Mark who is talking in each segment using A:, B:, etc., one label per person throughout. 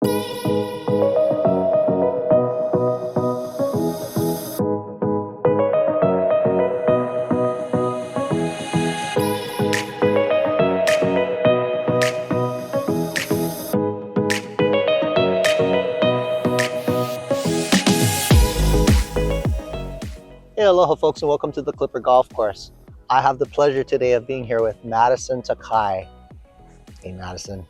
A: Hey, aloha folks, and welcome to the Klipper Golf Course. I have the pleasure today of being here with Madison Takai. Hey, Madison.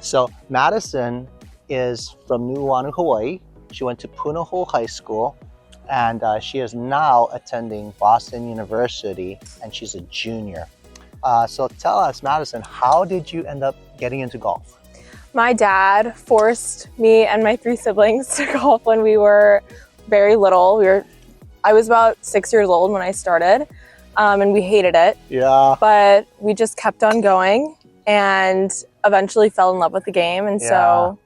A: So Madison is from Nuuanu, Hawaii. She went to Punahou High School, and she is now attending Boston University, and she's a junior. So tell us, Madison, how did you end up getting into golf?
B: My dad forced me and my 3 siblings to golf when we were very little. I was about 6 years old when I started, and we hated it.
A: Yeah.
B: But we just kept on going and eventually fell in love with the game. And so,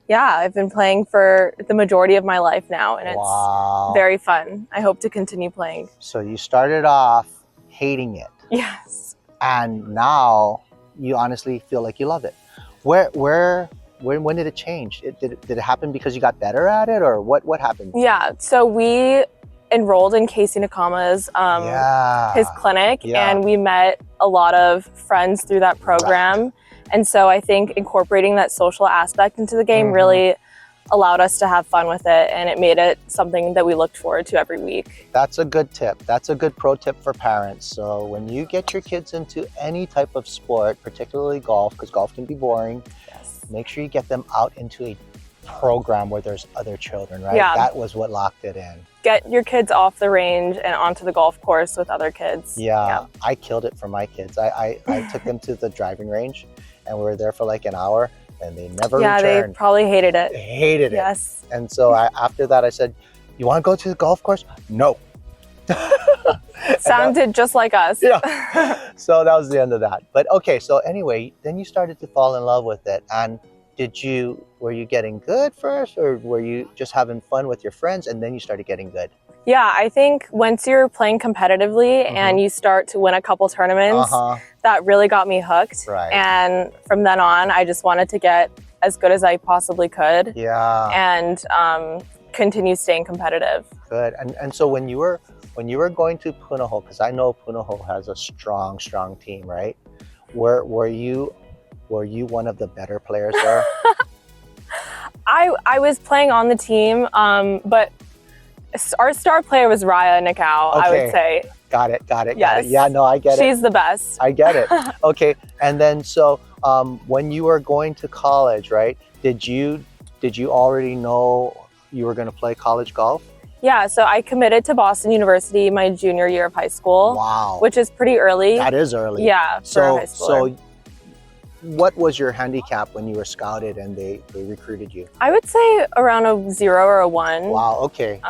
B: yeah, I've been playing for the majority of my life now, and it's very fun. I hope to continue playing.
A: So you started off hating it.
B: Yes.
A: And now you honestly feel like you love it. When did it change? Did it happen because you got better at it, or what happened?
B: Yeah, so we enrolled in Casey Nakama's his clinic, and we met a lot of friends through that program. Right. And so I think incorporating that social aspect into the game really allowed us to have fun with it, and it made it something that we looked forward to every week.
A: That's a good tip. That's a good pro tip for parents. So when you get your kids into any type of sport, particularly golf, because golf can be boring, make sure you get them out into a program where there's other children, right?
B: Yeah.
A: That was what locked it in.
B: Get your kids off the range and onto the golf course with other kids.
A: Yeah. I killed it for my kids. I took them to the driving range, and we were there for like an hour, and they never returned.
B: Yeah, they probably hated it.
A: They hated it.
B: Yes.
A: And so after that, I said, "You want to go to the golf course?" No.
B: Sounded just like us.
A: Yeah. So that was the end of that. But okay, so anyway, then you started to fall in love with it. And were you getting good first, or were you just having fun with your friends and then you started getting good?
B: Yeah, I think once you're playing competitively and you start to win a couple tournaments, that really got me hooked.
A: Right.
B: And from then on, I just wanted to get as good as I possibly could.
A: Yeah.
B: And continue staying competitive.
A: Good. And so when you were going to Punahou, because I know Punahou has a strong team, right? Were you one of the better players there?
B: I was playing on the team, but our star player was Raya Nakao, I would say.
A: Got it.
B: Yes.
A: Yeah, no, I get it.
B: She's the best.
A: I get it. Okay. And then so when you were going to college, right, did you already know you were going to play college golf?
B: Yeah, so I committed to Boston University my junior year of high school.
A: Wow.
B: Which is pretty early.
A: That is early.
B: Yeah, for a high schooler.
A: So what was your handicap when you were scouted and they recruited you?
B: I would say around a 0 or a 1.
A: Wow, okay.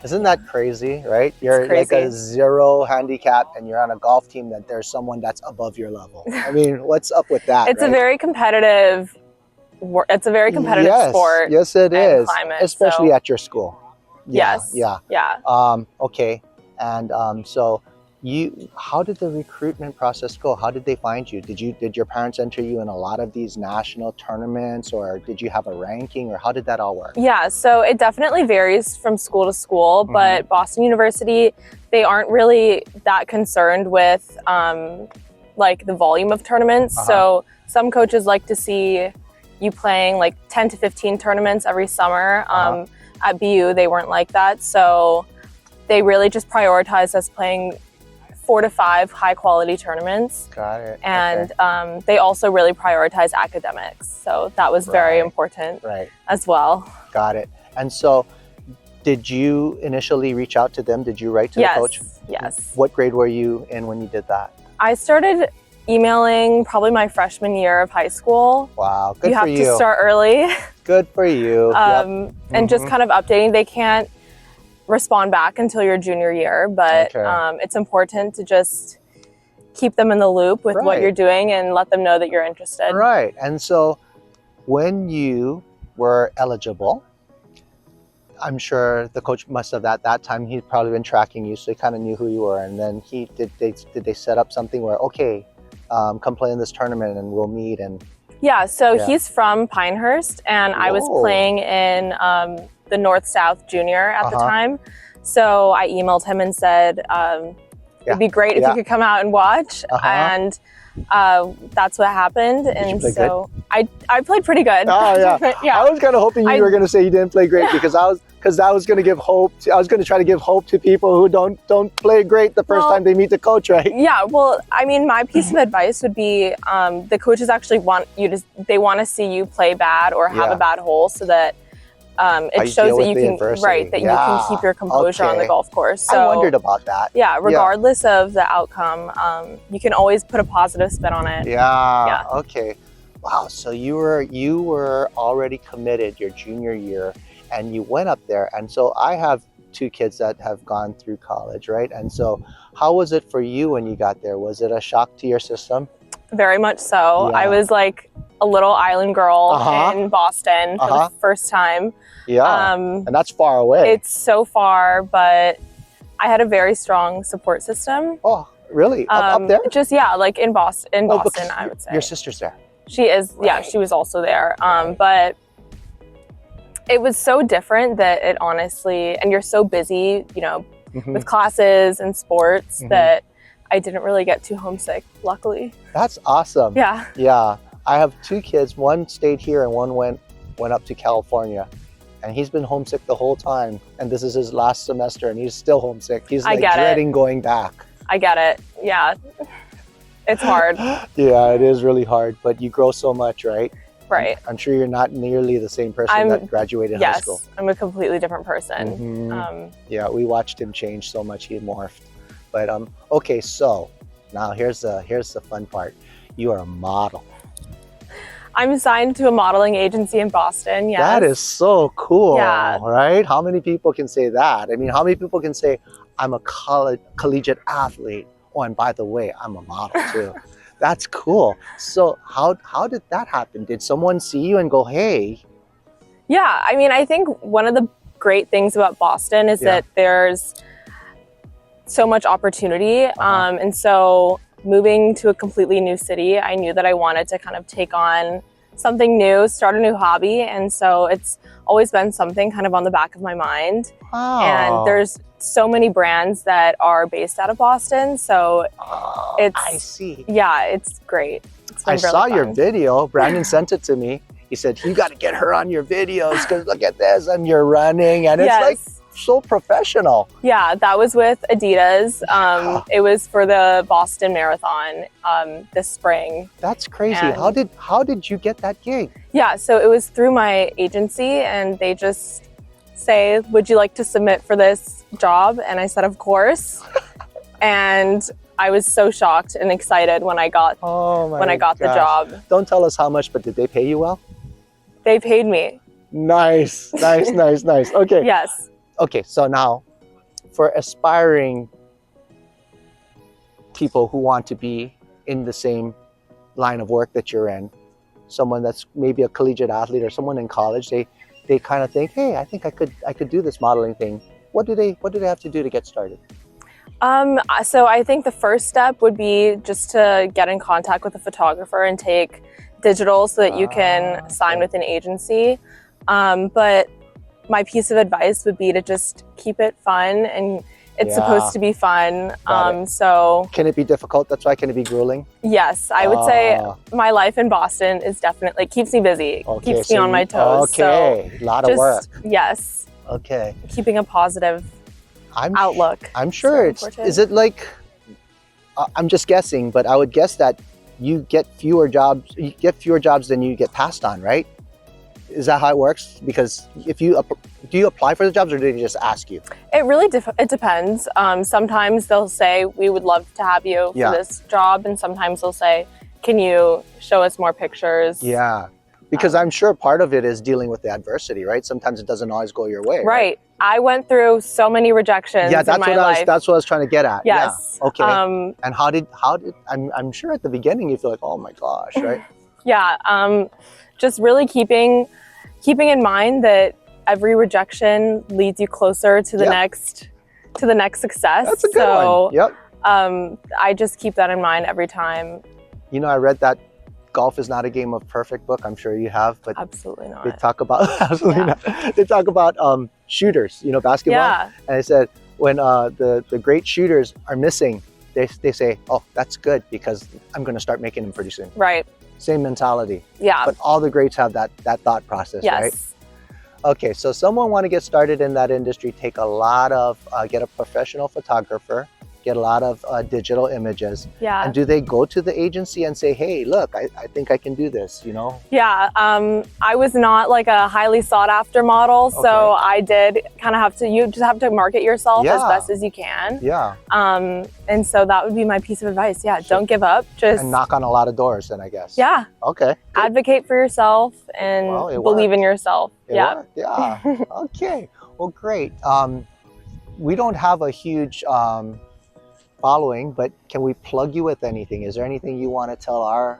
A: Isn't that crazy, right? You're
B: crazy.
A: Like a 0 handicap and you're on a golf team that there's someone that's above your level. I mean, what's up with that?
B: It's a very competitive sport.
A: Yes, it is.
B: Climate,
A: especially at your school.
B: Yes.
A: Yeah. Okay. And so how did the recruitment process go? How did they find you? Did your parents enter you in a lot of these national tournaments, or did you have a ranking, or how did that all work?
B: Yeah, so it definitely varies from school to school, but Boston University, they aren't really that concerned with like the volume of tournaments. So some coaches like to see you playing like 10 to 15 tournaments every summer. At BU, they weren't like that. So they really just prioritized us playing 4 to 5 high quality tournaments.
A: Got it.
B: And they also really prioritize academics. So that was very important as well.
A: Got it. And so did you initially reach out to them? Did you write to the coach?
B: Yes.
A: What grade were you in when you did that?
B: I started emailing probably my freshman year of high school.
A: Wow, good for you.
B: You have to start early.
A: Good for you.
B: And just kind of updating. They can't respond back until your junior year, but it's important to just keep them in the loop with what you're doing and let them know that you're interested.
A: Right. And so when you were eligible, I'm sure the coach must have at that time, he'd probably been tracking you, so he kind of knew who you were. And then did they set up something where, okay, come play in this tournament and we'll meet? And
B: Yeah, so
A: Yeah.
B: he's from Pinehurst, and I was
A: Whoa.
B: playing in the North-South Junior at the time. So I emailed him and said, it'd be great if you could come out and watch. And that's what happened. And so I played pretty good.
A: Oh, yeah.
B: Yeah.
A: I was kind of hoping you were going to say you didn't play great because I was going to give hope. I was going to try to give hope to people who don't play great the first time they meet the coach, right?
B: Yeah. Well, I mean, my piece of advice would be the coaches actually want to see you play bad or have a bad hole so that it shows that you can you can keep your composure on the golf course. So
A: I wondered about that.
B: Yeah, regardless of the outcome, you can always put a positive spin on it.
A: Yeah. Okay. Wow. So you were already committed your junior year, and you went up there. And so I have 2 kids that have gone through college, right? And so how was it for you when you got there? Was it a shock to your system?
B: Very much so. I was like a little island girl in Boston for the first time.
A: Yeah, and that's far away.
B: It's so far, but I had a very strong support system.
A: Oh, really? Up there?
B: Just, like in Boston, I would say.
A: Your sister's there.
B: She is, she was also there. But it was so different that it honestly, and you're so busy, you know, with classes and sports that I didn't really get too homesick, luckily.
A: That's awesome.
B: Yeah.
A: Yeah. I have 2 kids. One stayed here and one went up to California. And he's been homesick the whole time. And this is his last semester and he's still homesick. He's like dreading going back.
B: I get it. Yeah. It's hard.
A: Yeah, it is really hard. But you grow so much, right?
B: Right.
A: I'm sure you're not nearly the same person that graduated high school.
B: Yes, I'm a completely different person.
A: Yeah, we watched him change so much. He morphed. But okay, so now here's the fun part. You are a model.
B: I'm signed to a modeling agency in Boston. Yes.
A: That is so cool.
B: Yeah.
A: Right? How many people can say that? I mean, how many people can say I'm a collegiate athlete? Oh, and by the way, I'm a model too. That's cool. So how did that happen? Did someone see you and go, hey?
B: Yeah, I mean, I think one of the great things about Boston is that there's so much opportunity. And so moving to a completely new city, I knew that I wanted to kind of take on something new, start a new hobby. And so it's always been something kind of on the back of my mind.
A: Oh.
B: And there's so many brands that are based out of Boston. So it's,
A: I see.
B: Yeah, it's great. It's been
A: I
B: really
A: saw
B: fun.
A: your video. Brandon sent it to me. He said, you got to get her on your videos because look at this. And you're running and it's like so professional.
B: Yeah, that was with Adidas. It was for the Boston Marathon this spring.
A: That's crazy. And how did you get that gig? Yeah,
B: so it was through my agency and they just say, would you like to submit for this job? And I said, of course. And I was so shocked and excited when I got the job.
A: Don't tell us how much, but did they pay you well?
B: They paid me.
A: Nice. Okay.
B: Yes.
A: Okay, so now for aspiring people who want to be in the same line of work that you're in, someone that's maybe a collegiate athlete or someone in college, they kind of think, hey, I think I could do this modeling thing. What do they have to do to get started?
B: So I think the first step would be just to get in contact with a photographer and take digital so that you can sign with an agency. But my piece of advice would be to just keep it fun, and it's supposed to be fun. So
A: can it be difficult? That's why can it be grueling?
B: Yes, I would say my life in Boston is definitely keeps me busy, keeps me on my toes.
A: Okay, a lot of work.
B: Yes.
A: Okay.
B: Keeping a positive outlook.
A: I'm sure is it like, I'm just guessing, but I would guess that you get fewer jobs than you get passed on, right? Is that how it works? Because do you apply for the jobs or do they just ask you?
B: It really it depends. Sometimes they'll say, we would love to have you for this job. And sometimes they'll say, can you show us more pictures?
A: Yeah, because I'm sure part of it is dealing with the adversity, right? Sometimes it doesn't always go your way.
B: Right. I went through so many rejections in my life.
A: That's what I was trying to get at.
B: Yes.
A: Yeah. Okay. And how did I'm sure at the beginning you feel like, oh my gosh, right?
B: Yeah. Just really keeping in mind that every rejection leads you closer to the next success.
A: That's a good one. Yep.
B: I just keep that in mind every time.
A: You know, I read that Golf is not a game of perfect book. I'm sure you have, but
B: Absolutely
A: they
B: not.
A: talk about absolutely not. They talk about shooters, you know, basketball.
B: Yeah.
A: And I said when the great shooters are missing, they say, oh, that's good because I'm going to start making them pretty soon.
B: Right.
A: Same mentality.
B: Yeah.
A: But all the greats have that thought process,
B: Yes.
A: right? Okay, so someone want to get started in that industry, take a lot of, get a professional photographer, get a lot of digital images.
B: Yeah.
A: And do they go to the agency and say, hey, look, I think I can do this, you know?
B: Yeah. I was not like a highly sought after model. So
A: Okay.
B: I did kind of have to, you just have to market yourself as
A: Yeah.
B: best as you can.
A: Yeah.
B: And so that would be my piece of advice. Yeah. Don't give up. Just
A: And knock on a lot of doors then, I guess.
B: yeah.
A: Okay. Good.
B: Advocate for yourself and
A: Well, it
B: believe in
A: worked.
B: yourself.
A: It
B: Yeah.
A: worked. Yeah. Okay. Well, great. We don't have a huge following, but can we plug you with anything? Is there anything you want to tell our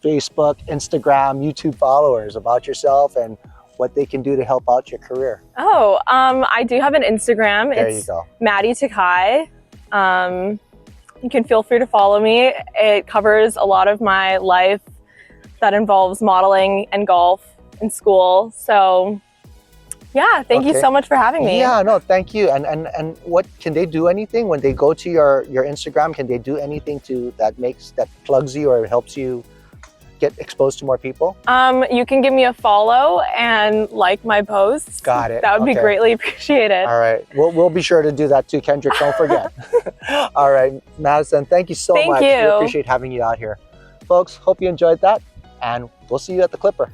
A: Facebook, Instagram, YouTube followers about yourself and what they can do to help out your career?
B: Oh, I do have an Instagram.
A: There
B: It's
A: you go.
B: Madison Takai. You can feel free to follow me. It covers a lot of my life that involves modeling and golf and school. So yeah, thank you
A: Okay.
B: so much for having me.
A: Yeah, no, thank you. And what can they do anything when they go to your Instagram? Can they do anything that plugs you or helps you get exposed to more people?
B: You can give me a follow and like my posts.
A: Got it.
B: That would be
A: Okay.
B: greatly appreciated.
A: All right. We'll be sure to do that too, Kendrick. Don't forget. All right, Madison, thank you so
B: Thank
A: much.
B: you.
A: We appreciate having you out here. Folks, hope you enjoyed that, and we'll see you at the Klipper.